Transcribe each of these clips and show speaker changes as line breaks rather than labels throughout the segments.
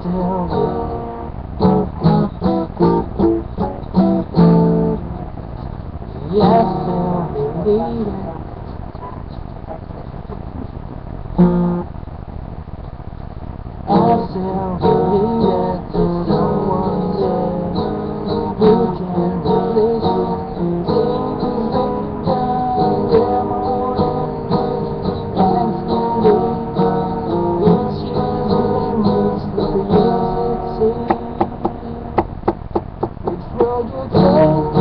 Yes, still believe it. I still believe it. Someone there who can replace it. Things break down their morning and slowly each year's memories with the years it seems. Which road you take?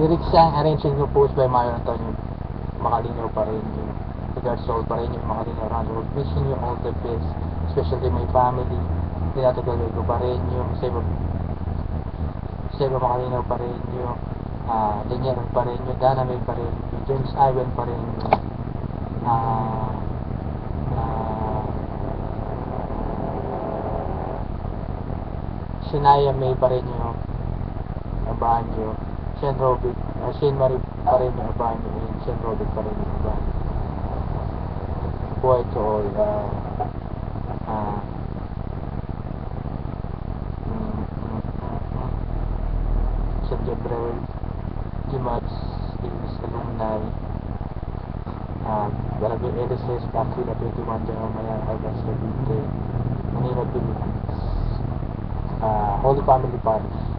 Lyrics yan, arranged and composed by Mario Antonio Macalino pa rin yung Regards Soul pa rin yung Macalino around the world. Wishing you all the best, especially my family. Tinatagawin ko pa rin yung Seba Macalino pa rin yung Daniel pa rin yung Dana May pa rin yung James Ivan pa rin yung Shania May pa rin yung Abanjo, Shane Robic, Shane Marie pa rin yung Abanjo, and Shane Robic pa rin yung Abanjo. Boy to all, San Gabriel, Gimats, is alumni, Barangay LSS, Bakila 21, Jangamaya, August Cavite, Manila, Philippines, Holy Family Parish.